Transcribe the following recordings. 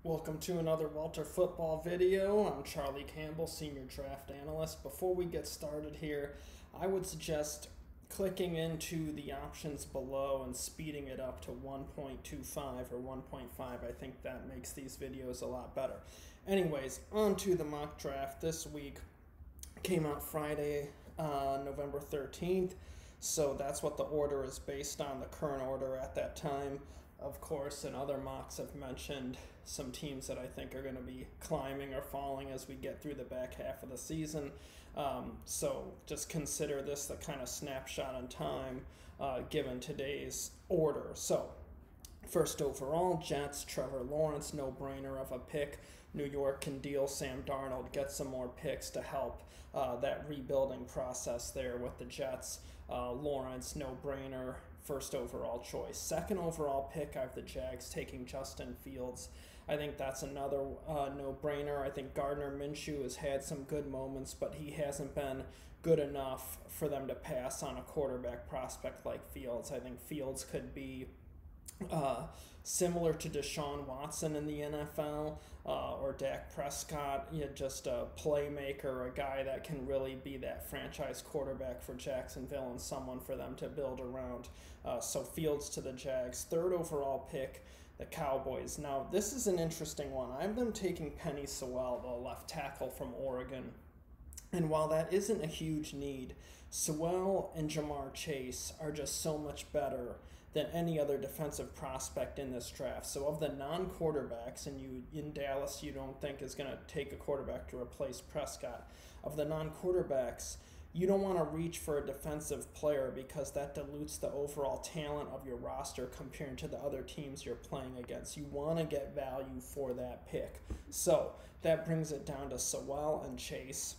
Welcome to another Walter Football video. I'm Charlie Campbell, Senior Draft Analyst. Before we get started here, I would suggest clicking into the options below and speeding it up to 1.25 or 1.5. I think that makes these videos a lot better. Anyways, on to the mock draft this week. Came out Friday, November 13th. So that's what the order is based on, the current order at that time. Of course, and other mocks have mentioned some teams that I think are going to be climbing or falling as we get through the back half of the season. So just consider this the kind of snapshot in time given today's order. So first overall, Jets, Trevor Lawrence, no-brainer of a pick. New York can deal Sam Darnold, get some more picks to help that rebuilding process there with the Jets. Lawrence, no-brainer, first overall choice. Second overall pick, I have the Jags taking Justin Fields. I think that's another no-brainer. I think Gardner Minshew has had some good moments, but he hasn't been good enough for them to pass on a quarterback prospect like Fields. I think Fields could be similar to Deshaun Watson in the NFL or Dak Prescott, just a playmaker, a guy that can really be that franchise quarterback for Jacksonville and someone for them to build around. So Fields to the Jags. Third overall pick, the Cowboys. Now, this is an interesting one. I've been taking Penny Sewell, the left tackle from Oregon. And while that isn't a huge need, Sewell and Jamar Chase are just so much better than any other defensive prospect in this draft. So of the non-quarterbacks, and you in Dallas you don't think is going to take a quarterback to replace Prescott, of the non-quarterbacks, you don't want to reach for a defensive player because that dilutes the overall talent of your roster compared to the other teams you're playing against. You want to get value for that pick. So that brings it down to Sewell and Chase.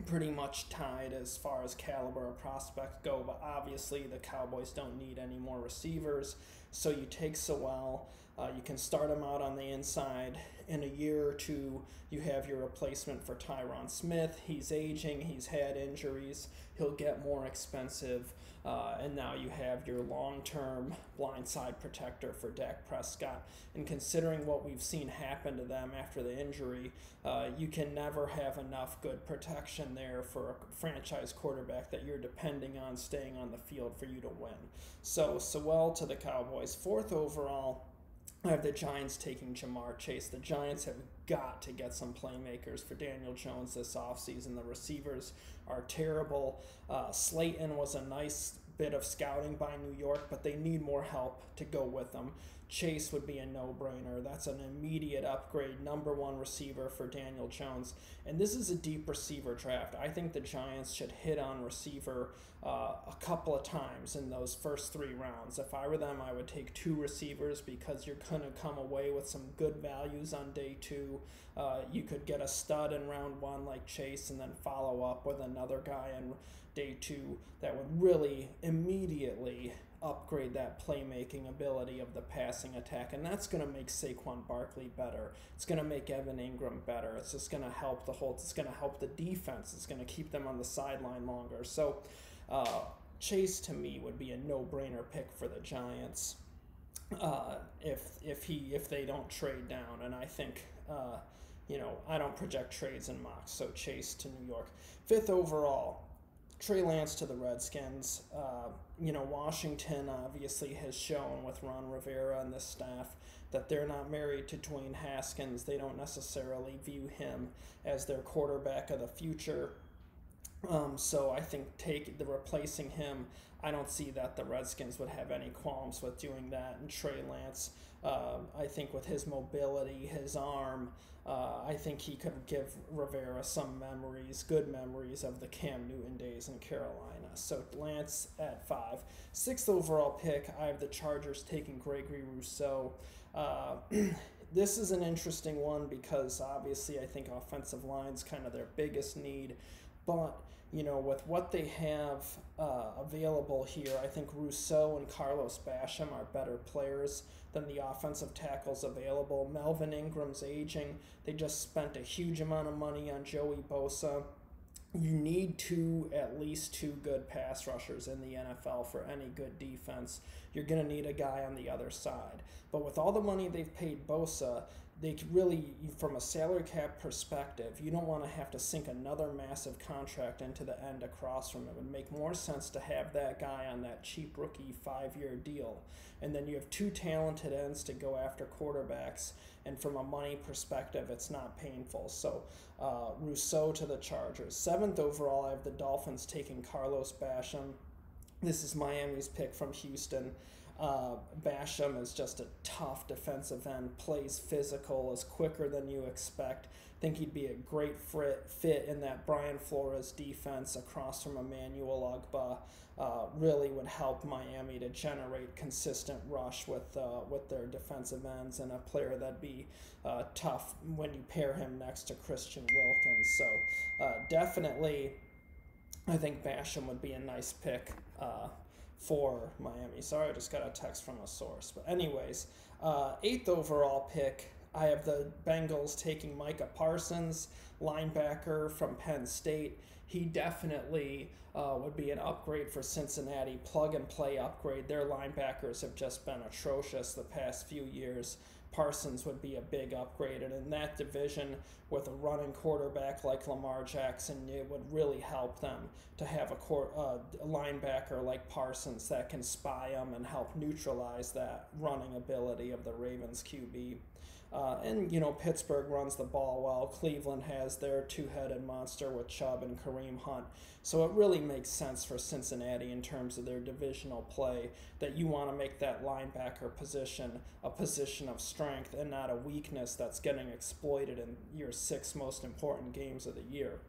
Pretty much tied as far as caliber of prospects go, but obviously the Cowboys don't need any more receivers. So you take Sewell, you can start him out on the inside. In a year or two, you have your replacement for Tyron Smith. He's aging, he's had injuries, he'll get more expensive, and now you have your long-term blindside protector for Dak Prescott. And considering what we've seen happen to them after the injury, you can never have enough good protection there for a franchise quarterback that you're depending on staying on the field for you to win. So Sewell to the Cowboys. Fourth overall, I have the Giants taking Jamar Chase. The Giants have got to get some playmakers for Daniel Jones this offseason. The receivers are terrible. Slayton was a nice bit of scouting by New York, but they need more help to go with them. Chase would be a no-brainer. That's an immediate upgrade, number one receiver for Daniel Jones. And this is a deep receiver draft. I think the Giants should hit on receiver a couple of times in those first three rounds. If I were them, I would take two receivers because you're going to come away with some good values on day two. You could get a stud in round one like Chase and then follow up with another guy in day two that would really immediately upgrade that playmaking ability of the passing attack, and that's going to make Saquon Barkley better. It's going to make Evan Ingram better. It's just going to help it's going to help the defense. It's going to keep them on the sideline longer. So Chase to me would be a no-brainer pick for the Giants if they don't trade down, and I think I don't project trades in mocks, so Chase to New York. Fifth overall, Trey Lance to the Redskins. Washington obviously has shown with Ron Rivera and the staff that they're not married to Dwayne Haskins. They don't necessarily view him as their quarterback of the future. So I think replacing him, I don't see that the Redskins would have any qualms with doing that. And Trey Lance, I think with his mobility, his arm, I think he could give Rivera some good memories of the Cam Newton days in Carolina. So Lance at 5. Sixth overall pick, I have the Chargers taking Gregory Rousseau. This is an interesting one because obviously I think offensive line's kind of their biggest need. But, with what they have available here, I think Rousseau and Carlos Basham are better players than the offensive tackles available. Melvin Ingram's aging. They just spent a huge amount of money on Joey Bosa. You need at least two good pass rushers in the NFL for any good defense. You're going to need a guy on the other side. But with all the money they've paid Bosa, they could really, from a salary cap perspective, you don't want to have to sink another massive contract into the end across from him. It would make more sense to have that guy on that cheap rookie 5-year deal. And then you have two talented ends to go after quarterbacks. And from a money perspective, it's not painful. So Rousseau to the Chargers. 7th overall, I have the Dolphins taking Carlos Basham. This is Miami's pick from Houston. Basham is just a tough defensive end, plays physical, is quicker than you expect. I think he'd be a great fit in that Brian Flores defense across from Emmanuel Ogbah. Really would help Miami to generate consistent rush with their defensive ends, and a player that'd be tough when you pair him next to Christian Wilkins. So definitely, I think Basham would be a nice pick for Miami. Sorry, I just got a text from a source. But anyways, 8th overall pick, I have the Bengals taking Micah Parsons, linebacker from Penn State. He definitely would be an upgrade for Cincinnati, plug-and-play upgrade. Their linebackers have just been atrocious the past few years. Parsons would be a big upgrade, and in that division with a running quarterback like Lamar Jackson, it would really help them to have a linebacker like Parsons that can spy them and help neutralize that running ability of the Ravens QB. And, Pittsburgh runs the ball well. Cleveland has their two-headed monster with Chubb and Kareem Hunt. So it really makes sense for Cincinnati in terms of their divisional play that you want to make that linebacker position a position of strength and not a weakness that's getting exploited in your 6 most important games of the year.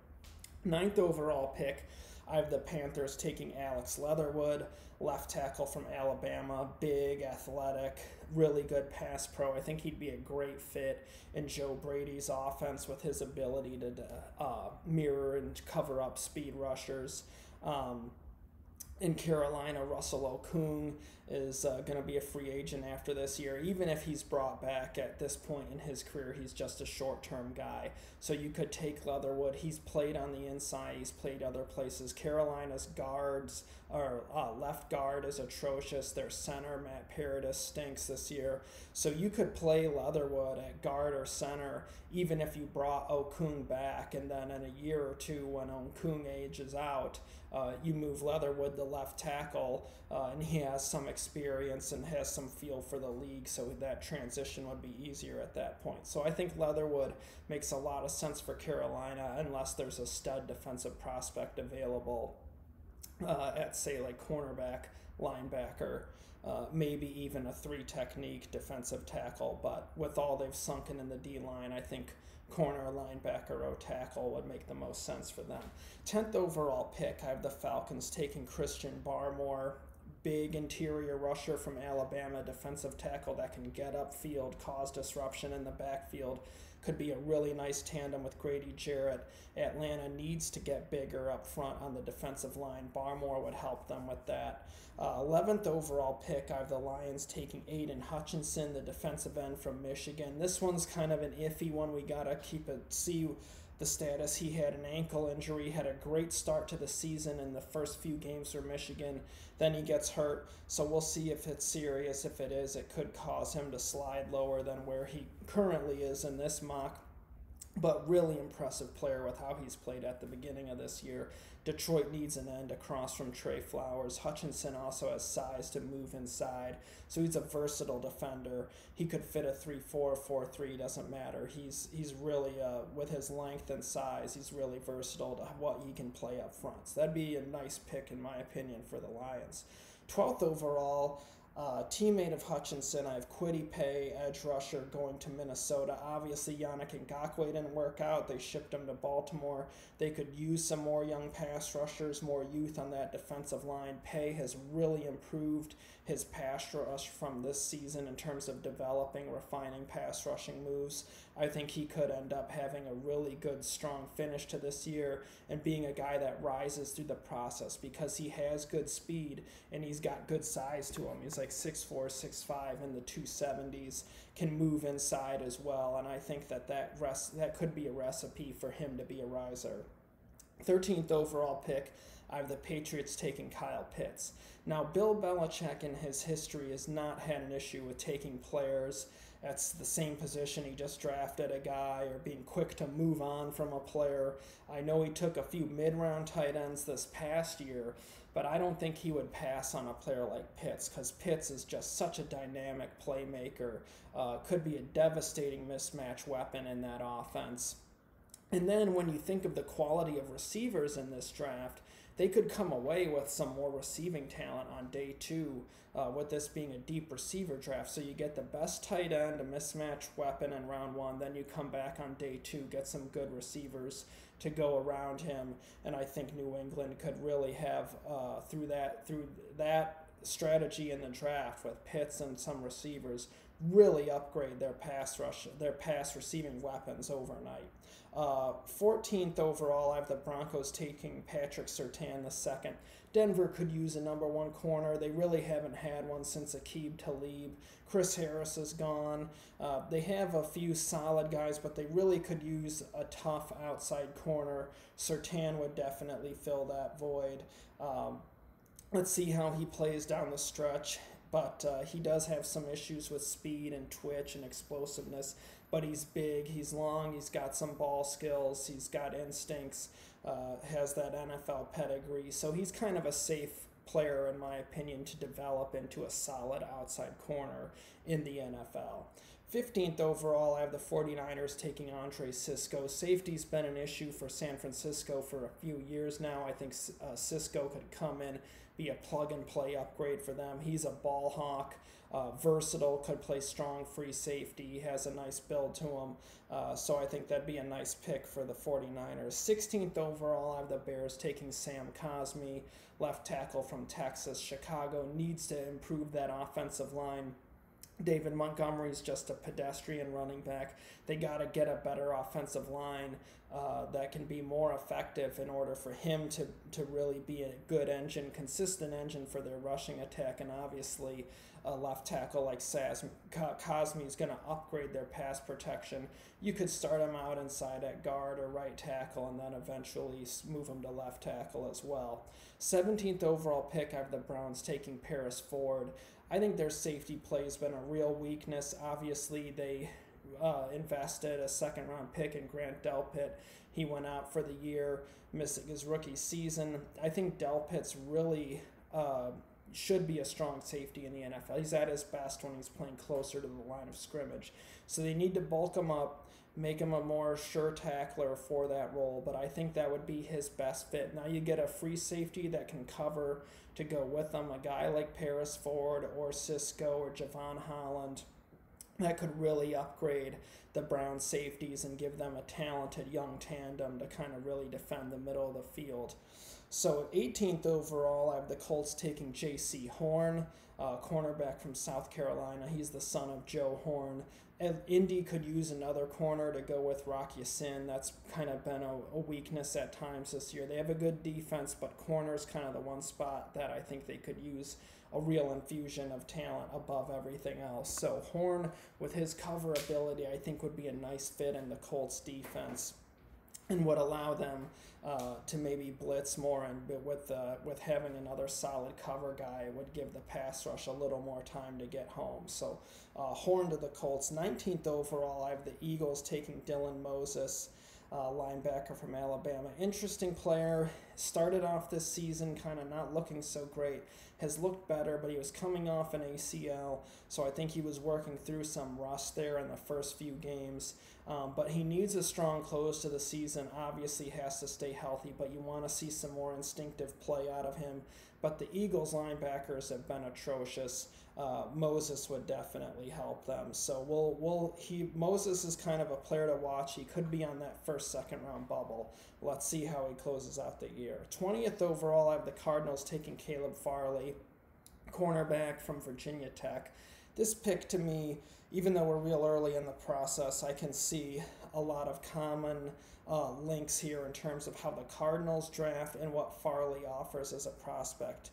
9th overall pick, I have the Panthers taking Alex Leatherwood, left tackle from Alabama, big, athletic, really good pass pro. I think he'd be a great fit in Joe Brady's offense with his ability to mirror and cover up speed rushers. In Carolina, Russell Okung is going to be a free agent after this year. Even if he's brought back at this point in his career, he's just a short-term guy. So you could take Leatherwood. He's played on the inside. He's played other places. Carolina's guards, or left guard, is atrocious. Their center, Matt Paradis, stinks this year. So you could play Leatherwood at guard or center, even if you brought Okung back. And then in a year or two, when Okung ages out, you move Leatherwood to left tackle, and he has some experience and has some feel for the league, so that transition would be easier at that point. So I think Leatherwood makes a lot of sense for Carolina unless there's a stud defensive prospect available at, say, like cornerback, linebacker, maybe even a 3-technique defensive tackle. But with all they've sunken in the D-line, I think corner, linebacker, or tackle would make the most sense for them. 10th overall pick, I have the Falcons taking Christian Barmore, big interior rusher from Alabama, defensive tackle that can get upfield, cause disruption in the backfield. Could be a really nice tandem with Grady Jarrett. Atlanta needs to get bigger up front on the defensive line. Barmore would help them with that. 11th overall pick, I have the Lions taking Aiden Hutchinson, the defensive end from Michigan. This one's kind of an iffy one. We got to see the status. He had an ankle injury, had a great start to the season in the first few games for Michigan. Then he gets hurt, so we'll see if it's serious. If it is, it could cause him to slide lower than where he currently is in this mock. But really impressive player with how he's played at the beginning of this year. Detroit needs an end across from Trey Flowers. Hutchinson also has size to move inside, so he's a versatile defender. He could fit a 3-4, 4-3, doesn't matter. He's really, with his length and size, he's really versatile to what he can play up front. So that'd be a nice pick, in my opinion, for the Lions. 12th overall, teammate of Hutchinson, I have Kwity Paye, edge rusher, going to Minnesota. Obviously, Yannick Ngakoue didn't work out. They shipped him to Baltimore. They could use some more young pass rushers, more youth on that defensive line. Paye has really improved his pass rush from this season in terms of developing, refining pass rushing moves. I think he could end up having a really good, strong finish to this year and being a guy that rises through the process because he has good speed and he's got good size to him. He's like 6'4", 6'5", in the 270s, can move inside as well, and I think that could be a recipe for him to be a riser. 13th overall pick, I have the Patriots taking Kyle Pitts. Now, Bill Belichick in his history has not had an issue with taking players That's the same position he just drafted a guy, or being quick to move on from a player. I know he took a few mid-round tight ends this past year, but I don't think he would pass on a player like Pitts, because Pitts is just such a dynamic playmaker, could be a devastating mismatch weapon in that offense. And then when you think of the quality of receivers in this draft, they could come away with some more receiving talent on day 2, with this being a deep receiver draft. So you get the best tight end, a mismatch weapon in round 1, then you come back on day 2, get some good receivers to go around him, and I think New England could really have, through that strategy in the draft with Pitts and some receivers, really upgrade their pass receiving weapons overnight. 14th overall, I have the Broncos taking Patrick Surtain II. Denver could use a number 1 corner. They really haven't had one since Aqib Talib. Chris Harris is gone. They have a few solid guys, but they really could use a tough outside corner. Surtain would definitely fill that void. Let's see how he plays down the stretch. But he does have some issues with speed and twitch and explosiveness. But he's big, he's long, he's got some ball skills, he's got instincts, has that NFL pedigree. So he's kind of a safe player, in my opinion, to develop into a solid outside corner in the NFL. 15th overall, I have the 49ers taking Andre Cisco. Safety's been an issue for San Francisco for a few years now. I think Cisco could come in, be a plug-and-play upgrade for them. He's a ball hawk, versatile, could play strong free safety. He has a nice build to him, so I think that'd be a nice pick for the 49ers. 16th overall, I have the Bears taking Sam Cosmi, left tackle from Texas. Chicago needs to improve that offensive line. David Montgomery's just a pedestrian running back. They got to get a better offensive line that can be more effective in order for him to really be a good engine, consistent engine for their rushing attack. And obviously a left tackle like Cosmi is going to upgrade their pass protection. You could start him out inside at guard or right tackle and then eventually move him to left tackle as well. 17th overall pick, I have the Browns taking Paris Ford. I think their safety play has been a real weakness. Obviously, they invested a second-round pick in Grant Delpit. He went out for the year, missing his rookie season. I think Delpit's really should be a strong safety in the NFL. He's at his best when he's playing closer to the line of scrimmage. So they need to bulk him up, make him a more sure tackler for that role, but I think that would be his best fit. Now you get a free safety that can cover to go with them, a guy like Paris Ford or Cisco or Javon Holland that could really upgrade the Browns safeties and give them a talented young tandem to kind of really defend the middle of the field. So at 18th overall, I have the Colts taking J.C. Horn, cornerback from South Carolina. He's the son of Joe Horn. Indy could use another corner to go with Rock Ya-Sin. That's kind of been a weakness at times this year. They have a good defense, but corner's kind of the one spot that I think they could use a real infusion of talent above everything else. So Horn, with his cover ability, I think would be a nice fit in the Colts defense and would allow them to maybe blitz more, and with having another solid cover guy, it would give the pass rush a little more time to get home. So Horn to the Colts. 19th overall, I have the Eagles taking Dylan Moses, linebacker from Alabama. Interesting player. Started off this season kind of not looking so great. Has looked better, but he was coming off an ACL, so I think he was working through some rust there in the first few games. But he needs a strong close to the season. Obviously has to stay healthy, but you want to see some more instinctive play out of him. But the Eagles linebackers have been atrocious. Moses would definitely help them. So Moses is kind of a player to watch. He could be on that second round bubble. Let's see how he closes out the year. 20th overall, I have the Cardinals taking Caleb Farley, cornerback from Virginia Tech. This pick to me, even though we're real early in the process, I can see a lot of common links here in terms of how the Cardinals draft and what Farley offers as a prospect.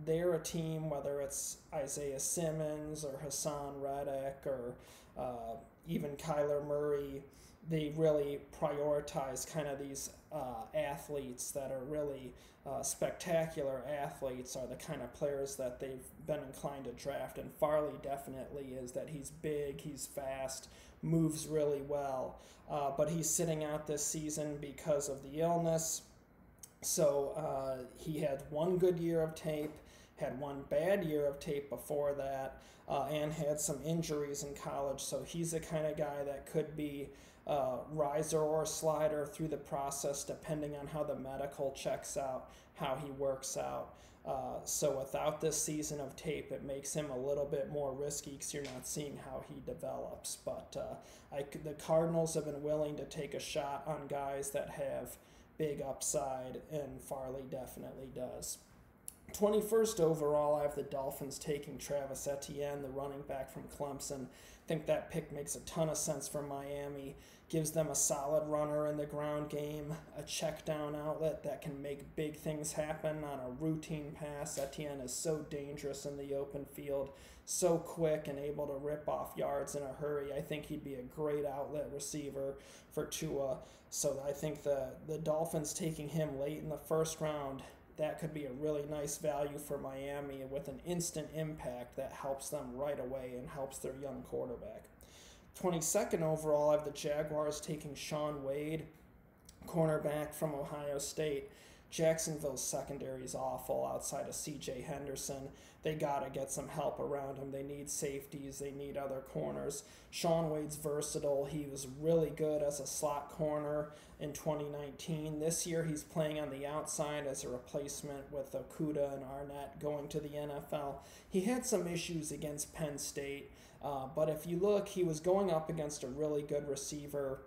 They're a team, whether it's Isaiah Simmons or Hassan Reddick or even Kyler Murray, they really prioritize kind of these athletes that are really spectacular athletes, are the kind of players that they've been inclined to draft. And Farley definitely is that. He's big, he's fast, moves really well, but he's sitting out this season because of the illness. So he had one good year of tape, had one bad year of tape before that, and had some injuries in college. So he's the kind of guy that could be riser or slider through the process, depending on how the medical checks out, how he works out. So without this season of tape, it makes him a little bit more risky because you're not seeing how he develops. But the Cardinals have been willing to take a shot on guys that have big upside, and Farley definitely does. 21st overall, I have the Dolphins taking Travis Etienne, the running back from Clemson. I think that pick makes a ton of sense for Miami. Gives them a solid runner in the ground game, a check down outlet that can make big things happen on a routine pass. Etienne is so dangerous in the open field, so quick and able to rip off yards in a hurry. I think he'd be a great outlet receiver for Tua. So I think the Dolphins taking him late in the first round, that could be a really nice value for Miami with an instant impact that helps them right away and helps their young quarterback. 22nd overall, I have the Jaguars taking Shaun Wade, cornerback from Ohio State. Jacksonville's secondary is awful outside of C.J. Henderson. They got to get some help around him. They need safeties. They need other corners. Shaun Wade's versatile. He was really good as a slot corner in 2019. This year he's playing on the outside as a replacement with Okudah and Arnett going to the NFL. He had some issues against Penn State, but if you look, he was going up against a really good receiver,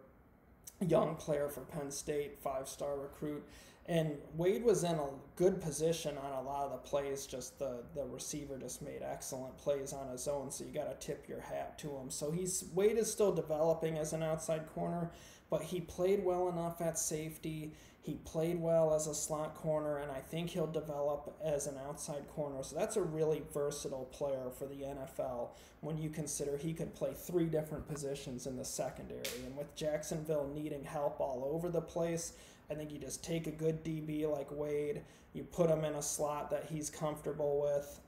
young player for Penn State, 5-star recruit. And Wade was in a good position on a lot of the plays, just the receiver just made excellent plays on his own, so you got to tip your hat to him. So Wade is still developing as an outside corner, but he played well enough at safety. He played well as a slot corner, and I think he'll develop as an outside corner. So that's a really versatile player for the NFL when you consider he could play 3 different positions in the secondary. And with Jacksonville needing help all over the place, I think you just take a good DB like Wade, you put him in a slot that he's comfortable with,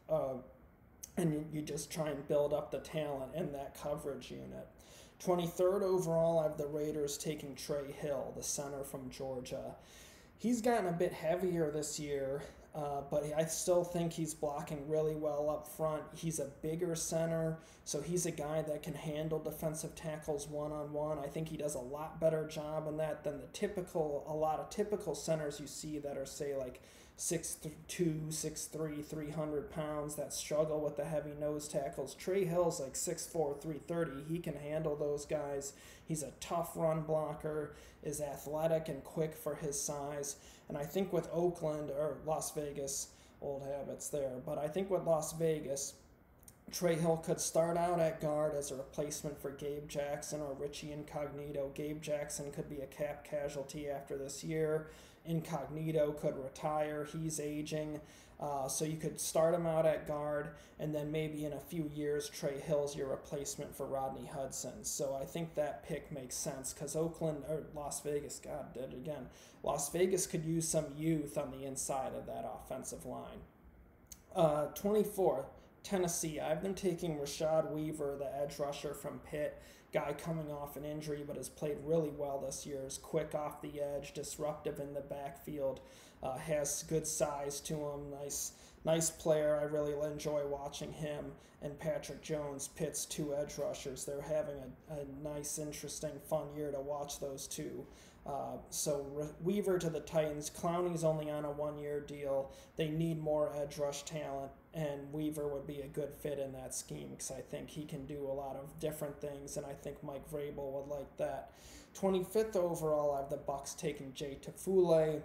and you just try and build up the talent in that coverage unit. 23rd overall, I have the Raiders taking Trey Hill, the center from Georgia. He's gotten a bit heavier this year, but I still think he's blocking really well up front. He's a bigger center, so he's a guy that can handle defensive tackles one-on-one. I think he does a lot better job in that than a lot of typical centers you see that are, say, like 6'2", 6'3", 300 pounds that struggle with the heavy nose tackles. Trey Hill's like 6'4", 330. He can handle those guys. He's a tough run blocker, is athletic and quick for his size. And I think with Oakland, or Las Vegas, old habits there, but I think with Las Vegas, Trey Hill could start out at guard as a replacement for Gabe Jackson or Richie Incognito. Gabe Jackson could be a cap casualty after this year. Incognito could retire. He's aging. So you could start him out at guard, and then maybe in a few years, Trey Hill's your replacement for Rodney Hudson. So I think that pick makes sense because Las Vegas, God, did it again. Las Vegas could use some youth on the inside of that offensive line. 24th, Tennessee. I've been taking Rashad Weaver, the edge rusher from Pitt, guy coming off an injury but has played really well this year, is quick off the edge, disruptive in the backfield, has good size to him, nice player. I really enjoy watching him and Patrick Jones, Pitt's 2 edge rushers. They're having a nice, interesting, fun year to watch those two. So Weaver to the Titans. Clowney's only on a 1-year deal. They need more edge rush talent, and Weaver would be a good fit in that scheme because I think he can do a lot of different things, and I think Mike Vrabel would like that. 25th overall, I have the Bucs taking Jay Tafule,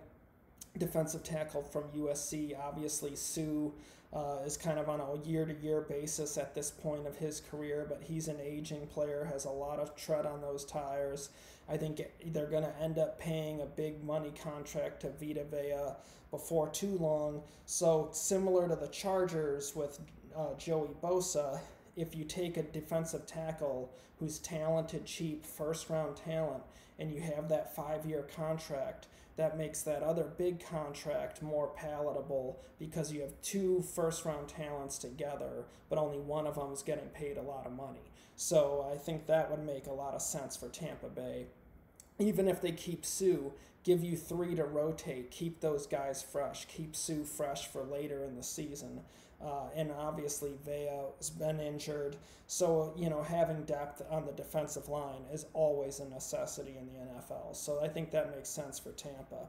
defensive tackle from USC. Obviously, Sue is kind of on a year-to-year basis at this point of his career, but he's an aging player, has a lot of tread on those tires. I think they're going to end up paying a big money contract to Vita Vea before too long. So similar to the Chargers with Joey Bosa, if you take a defensive tackle who's talented, cheap, first-round talent, and you have that 5-year contract, that makes that other big contract more palatable because you have 2 first-round talents together, but only one of them is getting paid a lot of money. So I think that would make a lot of sense for Tampa Bay. Even if they keep Sue, give you 3 to rotate, keep those guys fresh, keep Sue fresh for later in the season. And obviously Vea's been injured, so having depth on the defensive line is always a necessity in the NFL. So I think that makes sense for Tampa.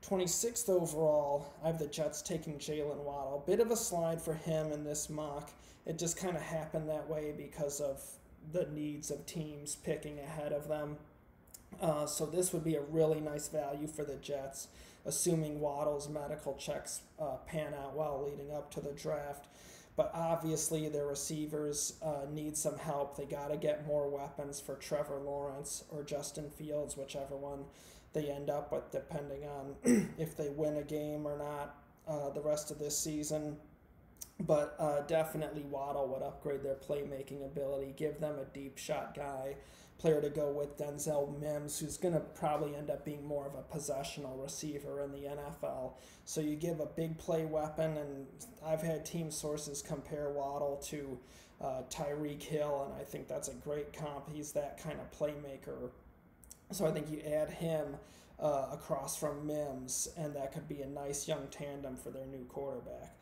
26th overall, I have the Jets taking Jalen Waddle. Bit of a slide for him in this mock. It just kind of happened that way because of the needs of teams picking ahead of them. So this would be a really nice value for the Jets, assuming Waddle's medical checks pan out well leading up to the draft. But obviously their receivers need some help. They got to get more weapons for Trevor Lawrence or Justin Fields, whichever one they end up with, depending on if they win a game or not the rest of this season. But definitely Waddle would upgrade their playmaking ability, give them a deep shot guy, player to go with Denzel Mims, who's going to probably end up being more of a possessional receiver in the NFL. So you give a big play weapon, and I've had team sources compare Waddle to Tyreek Hill, and I think that's a great comp. He's that kind of playmaker. So I think you add him across from Mims, and that could be a nice young tandem for their new quarterback.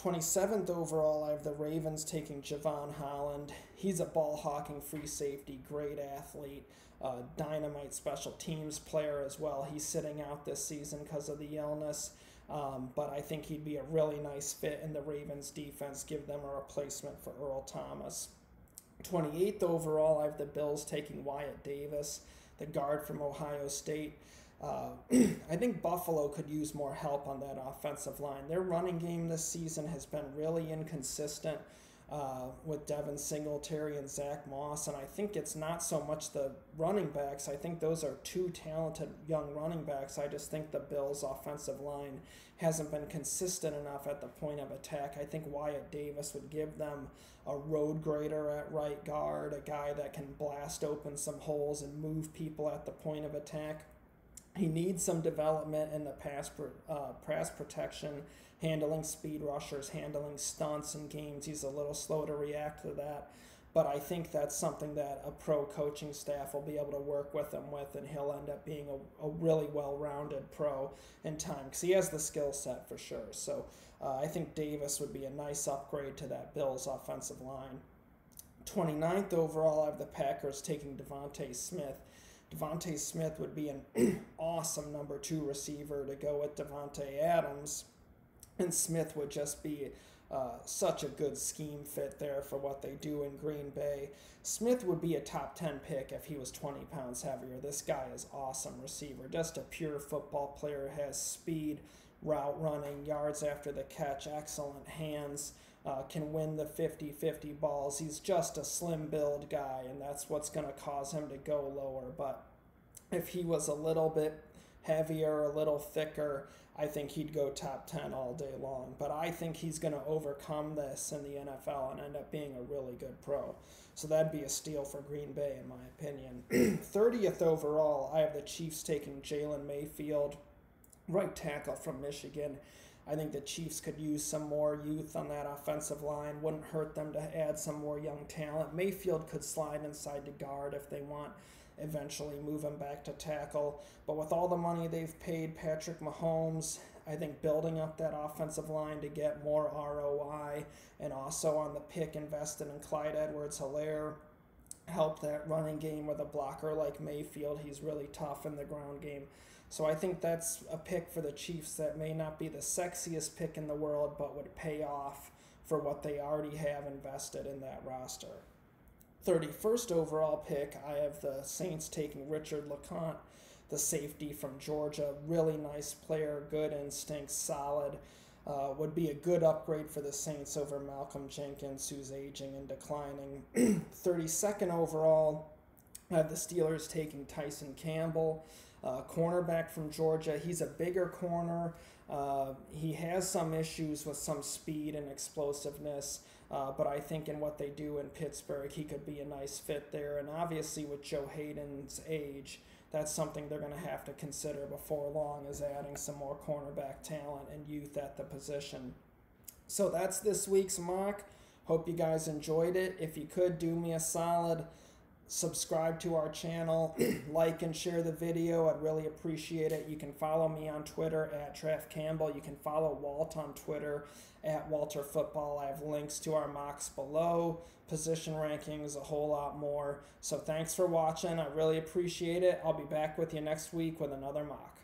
27th overall, I have the Ravens taking Javon Holland. He's a ball-hawking free safety, great athlete, dynamite special teams player as well. He's sitting out this season because of the illness, but I think he'd be a really nice fit in the Ravens defense, give them a replacement for Earl Thomas. 28th overall, I have the Bills taking Wyatt Davis, the guard from Ohio State. I think Buffalo could use more help on that offensive line. Their running game this season has been really inconsistent with Devin Singletary and Zach Moss, and I think it's not so much the running backs. I think those are 2 talented young running backs. I just think the Bills' offensive line hasn't been consistent enough at the point of attack. I think Wyatt Davis would give them a road grader at right guard, a guy that can blast open some holes and move people at the point of attack. He needs some development in the pass protection, handling speed rushers, handling stunts in games. He's a little slow to react to that. But I think that's something that a pro coaching staff will be able to work with him with, and he'll end up being a really well-rounded pro in time because he has the skill set for sure. So I think Davis would be a nice upgrade to that Bills offensive line. 29th overall, I have the Packers taking Devontae Smith. Devontae Smith would be an awesome number 2 receiver to go with Devontae Adams, and Smith would just be such a good scheme fit there for what they do in Green Bay. Smith would be a top 10 pick if he was 20 pounds heavier. This guy is awesome receiver, just a pure football player, has speed, route running, yards after the catch, excellent hands, can win the 50-50 balls. He's just a slim build guy, and that's what's going to cause him to go lower. But if he was a little bit heavier, a little thicker, I think he'd go top 10 all day long. But I think he's going to overcome this in the NFL and end up being a really good pro. So that'd be a steal for Green Bay, in my opinion. 30th overall, I have the Chiefs taking Jalen Mayfield, right tackle from Michigan. I think the Chiefs could use some more youth on that offensive line. Wouldn't hurt them to add some more young talent. Mayfield could slide inside to guard if they want, eventually move him back to tackle. But with all the money they've paid Patrick Mahomes, I think building up that offensive line to get more ROI, and also on the pick invested in Clyde Edwards-Helaire, help that running game with a blocker like Mayfield. He's really tough in the ground game. So I think that's a pick for the Chiefs that may not be the sexiest pick in the world, but would pay off for what they already have invested in that roster. 31st overall pick, I have the Saints taking Richard LeCounte, the safety from Georgia. Really nice player, good instincts, solid. Would be a good upgrade for the Saints over Malcolm Jenkins, who's aging and declining. 32nd overall, I have the Steelers taking Tyson Campbell, cornerback from Georgia. He's a bigger corner. He has some issues with some speed and explosiveness, but I think in what they do in Pittsburgh, he could be a nice fit there. And obviously with Joe Hayden's age, that's something they're going to have to consider before long, is adding some more cornerback talent and youth at the position. So that's this week's mock. Hope you guys enjoyed it. If you could, do me a solid, subscribe to our channel, like and share the video. I'd really appreciate it. You can follow me on Twitter at Draft Campbell. You can follow Walt on Twitter at Walter Football. I have links to our mocks below, position rankings, a whole lot more. So thanks for watching. I really appreciate it. I'll be back with you next week with another mock.